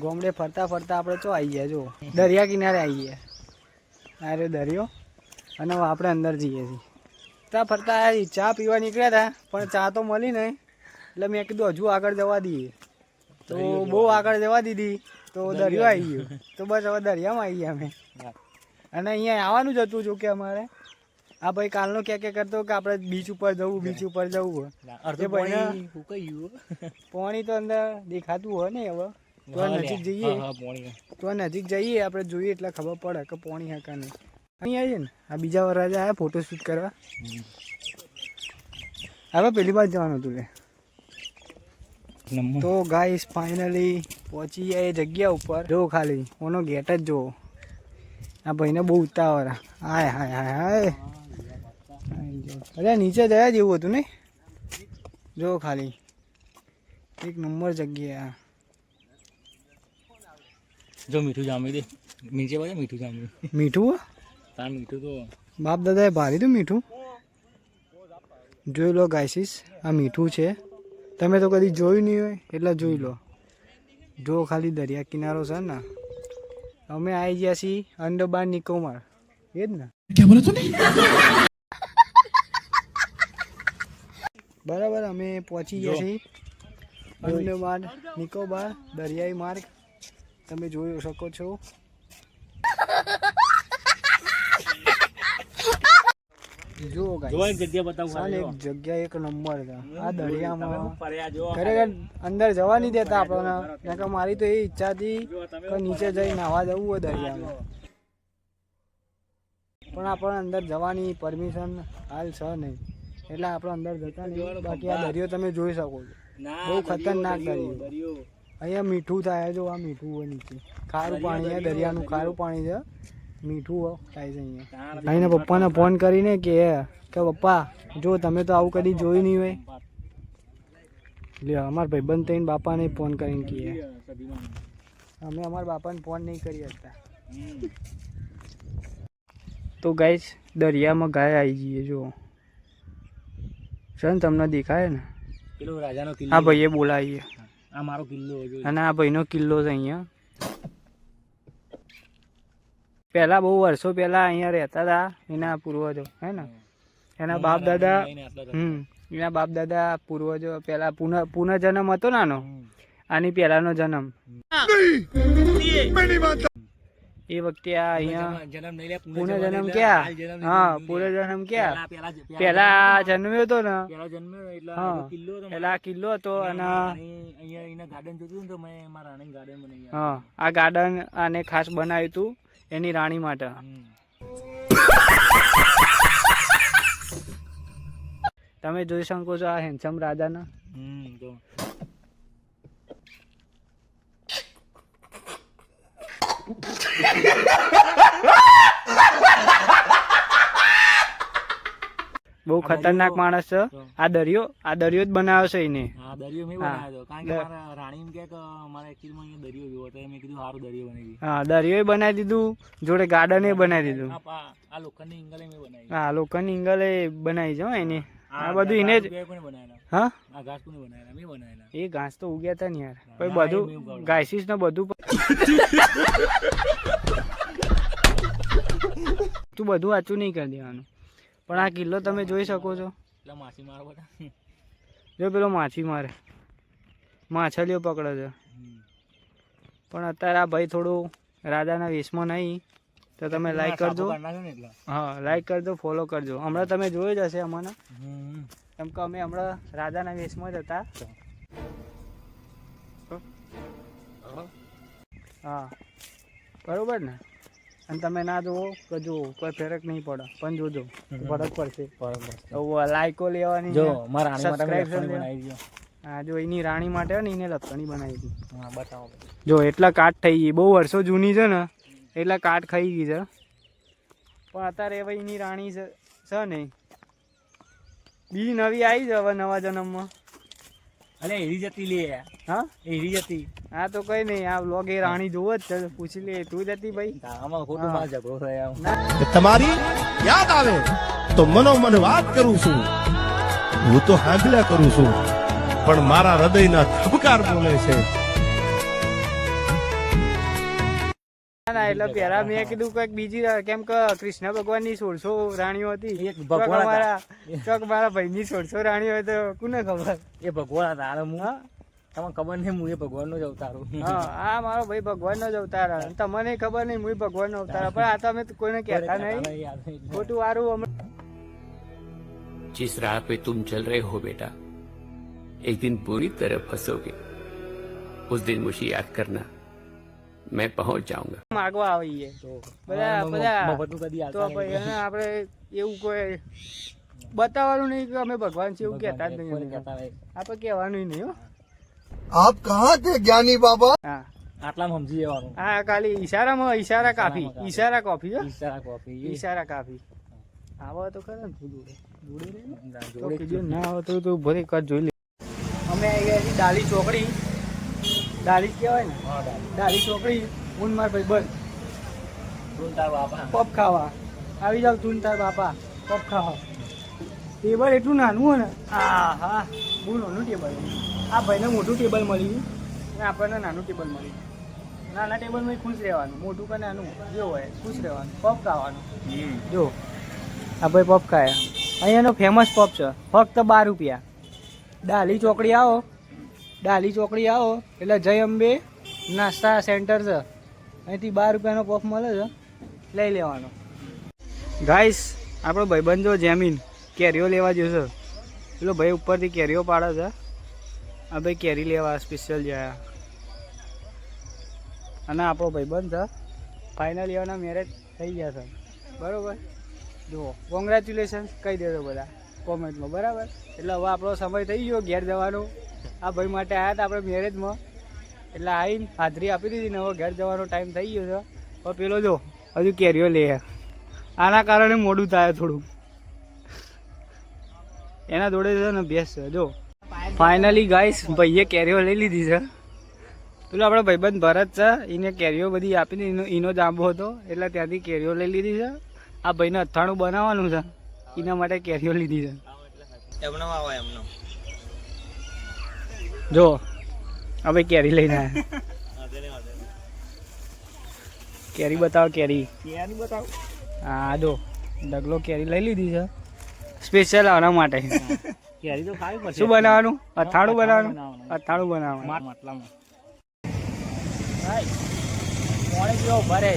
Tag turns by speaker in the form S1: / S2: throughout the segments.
S1: ગોમડે ફરતા ફરતા આપણે તો આવી ગયા, જો દરિયા કિનારે આવી ગયા. આ રહ્યો દરિયો અને આપણે અંદર જઈએ છીએ. ફરતા ફરતા ચા પીવા નીકળ્યા હતા પણ ચા તો મળી નહીં, એટલે મેં કીધું હજુ આગળ જવા દઈએ. તો બહુ આગળ જવા દીધી તો દરિયો આવી ગયો. તો બસ હવે દરિયામાં આવી ગયા અમે. અને અહીંયા આવવાનું જ હતું, જો કે અમારે આ ભાઈ કાલનો ક્યાં કરતો કે આપણે બીચ ઉપર જવું, બીચ ઉપર જવું હોય. પાણી તો અંદર દેખાતું હોય ને, હવે તો નજીક જઈએ, આપણે જોઈએ એટલે ખબર પડે કે પાણી હા કા નહીં. અહીં આવીએ ને, આ બીજા વરરાજા આવ્યા ફોટો શૂટ કરવા. હવે પેલી બાજુ જવાનું હતું લે. તો ગાઈસ ફાઇનલી પહોંચી ગયા એ જગ્યા ઉપર. જો ખાલી ઓનો ગેટ જ જો. આ ભાઈને બહુ ઉતાવળ. હાય હાય હાય હાય. અરે નીચે જયા જેવું હતું ને. જો ખાલી એક નંબર જગ્યા.
S2: જો મીઠું જામી દે નીચે બાજુ. મીઠું જામ્યું.
S1: મીઠું
S2: તાર મીઠું તો
S1: બાપ દાદાએ ભારી તું મીઠું. જોઈ લો ગાઈસીસ, આ મીઠું છે. તમે તો કદી જોયું નહીં હોય એટલે જોઈ લો. જો ખાલી દરિયા કિનારો છે ને. અમે આવી ગયા છીએ અંડમાન નિકોબાર, એ જ ને? બરાબર, અમે પહોંચી ગયા છીએ અંડમાન નિકોબાર દરિયાઈ માર્ગ. તમે જોઈ શકો છો. જો જગ્યા એક નંબર છે આ દરિયામાં. ખરેખર અંદર જવા નહીં દેતા આપણને, કારણ કે મારી તો એ ઈચ્છા હતી કે નીચે જઈ નાહવા જવું હોય દરિયામાં, પણ આપણને અંદર જવાની પરમિશન હાલ છે નહીં, એટલે આપણે અંદર જતા નહીં. બાકી આ દરિયો તમે જોઈ શકો છો, બહુ ખતરનાક દરિયો. અહીંયા મીઠું થાય, જો આ મીઠું હોય નીચે, ખારું પાણી છે, દરિયાનું ખારું પાણી છે, મીઠું થાય છે અહીંયા. અહીંના પપ્પાને ફોન કરીને કે પપ્પા જો તમે તો આવું કદી જોયું નહીં હોય. લ્યો અમારા ભાઈબંધ થઈને બાપાને ફોન કરીને કહીએ. અમે અમારા બાપાને ફોન નહીં કરી શકતા. તો ગાઈસ દરિયામાં ગાય આવી જઈએ. જો સર તમને દેખાય ને, આ ભાઈએ બોલાવીએ.
S2: આ મારો કિલ્લો
S1: અને આ ભાઈનો કિલ્લો છે અહીંયા. પહેલા બહુ વર્ષો પહેલા અહીંયા રહેતા હતા એના પૂર્વજો, હે ને? એના બાપ દાદા. એના બાપ દાદા પૂર્વજો પહેલા પુનર્જન્મ હતો નાનો, આની પહેલાનો જન્મ. એ વખતે આ અહીંયા પુનર્જન્મ ક્યાં? હા, પુનર્જન્મ ક્યાં? પહેલા જન્મ્યો હતો ને. હા, પહેલા આ કિલ્લો હતો. અને હા, આ ગાર્ડન આને ખાસ બનાવ્યું હતું એની રાણી માટે. તમે જોઈ શકો છો આ હેન્ડસમ રાજાના. બહુ ખતરનાક માણસ છે. આ દરિયો જ બનાવ્યો છે એને.
S2: હા, દરિયો મેં બનાવ્યો કારણ કે મારા રાણી એમ કે મારા એક્ચ્યુઅલી માં દરિયો જોવો તો મેં કીધું સારું દરિયો બનાવી.
S1: હા, દરિયો બનાવી દીધું, જોડે ગાર્ડન એ બનાવી દીધું.
S2: આ લોખંડની ઇંગલે મેં બનાવી.
S1: હા, લોખંડની ઇંગલે બનાવી છે એને. આ બધું એને જ. હા,
S2: આ ઘાસ કોને બનાવેલા? મેં બનાવેલા.
S1: એ ઘાસ તો ઉગ્યા હતા ને યાર. પછી બધું ગાયસીસ ને બધું તું બધું વાંચું નહીં કરી દેવાનું. પણ આ કિલ્લો તમે જોઈ શકો છો. જો પેલો માછી મારે, માછલીઓ પકડે છે. પણ અત્યારે આ ભાઈ થોડું રાજાના વેશમાં નહીં, તો તમે લાઈક કરજો. હા, લાઈક કરજો, ફોલો કરજો. હમણાં તમે જોઈ જ હશે અમને, કેમ કે અમે હમણાં રાજાના વેશમાં જ હતા. હા, બરોબર ને? અને તમે ના જુઓ તો જુઓ, કોઈ ફરક નહીં પડે, પણ જોજો ફરક પડશે. લાઈકો લેવાની, હા. જો એની રાણી માટે ને એને લપસણી બનાવી હતી. જો એટલા કાટ થઈ ગઈ, બહુ વર્ષો જૂની છે ને, એટલા કાટ ખાઈ ગઈ છે. પણ અત્યારે હવે એની રાણી છે નહીં, બીજી નવી આવી છે હવે નવા જન્મમાં.
S2: અરે એરી જતી લે.
S1: હા,
S2: એરી જતી.
S1: હા, તો કઈ નહીં, આ વ્લોગ એ રાણી જોવો જ છે, પૂછી લે. તું જતી ભાઈ?
S2: આમાં ખોટું માર ઝઘડો થયો.
S3: તમારી યાદ આવે તો મનોમન વાત કરું છું, હું તો હાંભળ્યા કરું છું, પણ મારા હૃદયના ધબકાર બોલે છે.
S1: ના એટલે પેલા મેં કીધું કઈક બીજી કેમ કે કૃષ્ણ ભગવાનની 1600 રાણીઓ હતી.
S2: એક ભગવાન હતા.
S1: ચોક મારા ભાઈની 1600 રાણીઓ હોય તો કોને ખબર.
S2: એ ભગવાન હતા. અને હું તમને ખબર નહીં હું એ ભગવાનનો જ અવતાર છું.
S1: હા આ મારો ભાઈ ભગવાનનો જ અવતાર હતો. તમને ખબર નહીં હું ભગવાનનો અવતાર, પણ આ તો અમે કોઈને કહેતા નહીં. ખોટું વારું.
S4: जिस राह पे तुम चल रहे हो बेटा, एक दिन पूरी तरह फंसोगे. उस दिन मुझे याद करना, मैं पहुंच जाऊंगा.
S1: માગવા આવીએ બધા
S2: મફતનું કદી
S1: તો
S2: આવતા
S1: ભાઈ એને આપણે એવું કોઈ બતાવવાનું નહીં કે અમે ભગવાન છે એવું કહેતા જ નહીં. આપણે કહેવાનું નહીં હો.
S3: आप कहाँ थे ज्ञानी बाबा?
S1: હા
S2: આટલામાં સમજી જવાનું.
S1: હા ખાલી ઈશારા કાફી. ઈશારા કોફી હો.
S2: ઈશારા કોફી
S1: ઈશારા કાફી. આવો તો ખરા ને તું જોડે ના આવે તો તું ભલે કર જોઈ લે. અમે આવી ગયા છીએ ડાલી ચોકડી. ડાલી જ કહેવાય ને. ડાલી ચોકડી. હું માર ભાઈ બંધ
S2: તાર બાપા
S1: પપ ખાવા આવી જાવ. તું તાર બાપા પપ ખાવા. ટેબલ એટલું નાનું હોય ને. હા હા બહુ નાનું ટેબલ. આ ભાઈને મોટું ટેબલ મળ્યું અને આપણને નાનું ટેબલ મળ્યું. નાના ટેબલમાં ખુશ રહેવાનું, મોટું કે નાનું જે હોય ખુશ રહેવાનું. પપ ખાવાનું. જો આ ભાઈ પપ ખાયા. અહીંયાનો ફેમસ પપ છે ફક્ત 12 રૂપિયા. ડાલી ચોકડી આવો, ડાલી ચોકડી આવો એટલે જય અંબે નાસ્તા સેન્ટર છે. અહીંથી 12 રૂપિયાનો પફ મળે છે, લઈ લેવાનો. ગાઈસ આપણો ભાઈબંધ જો જેમીન કેરીઓ લેવા જશે. પેલો ભાઈ ઉપરથી કેરીઓ પાડે છે. આ ભાઈ કેરી લેવા સ્પેશિયલ જાય. અને આપણો ભાઈબંધ છે ફાઇનલ યરના મેરેજ થઈ ગયા છે. બરાબર જુઓ કોંગ્રેચ્યુલેશન કહી દેજો બધા કોમેન્ટમાં. બરાબર એટલે હવે આપણો સમય થઈ ગયો ઘેર જવાનો. આ ભાઈ માટે આવ્યા હતા આપણે મેરેજમાં, એટલે આવીને હાજરી આપી દીધી ને હવે ઘેર જવાનો ટાઈમ થઈ ગયો છે. હવે પેલો જો હજુ કેરીઓ લે. આના કારણે મોડું થાય થોડું. એના જોડે છે ને બેસ છે. જો ફાઇનલી ગાઈસ ભાઈએ કેરીઓ લઈ લીધી છે. પેલો આપણો ભાઈબંધ ભરત છે, એને કેરીઓ બધી આપી દીધી. એનો જાંબો હતો એટલે ત્યાંથી કેરીઓ લઈ લીધી છે. આ ભાઈને અથાણું બનાવવાનું છે, એના માટે કેરીઓ લીધી છે. જો હવે કેરી લઈને આવ્યા. કેરી બતાવો. કેરી હા જો ડગલો કેરી લઈ લીધી છે સ્પેશિયલ આના માટે.
S2: કેરી તો ખાવી પડશે.
S1: શું બનાવવાનું? અથાણું બનાવવાનું. અથાણું બનાવવાનું.
S2: માટલામાં
S1: મોડે જેવા ઉભા રહે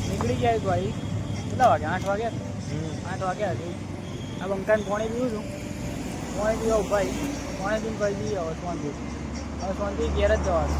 S1: નીકળી ગયા ભાઈ. કેટલા વાગ્યા? 8 વાગ્યા. 8 વાગ્યા હતી. આ બંકાને પોણે પીવું છું. પોણે જેવા ઉભા પોણે પીને કહી દઈએ હવે શાંતિ. હવે શાંતિ ઘેર જ જવાનું.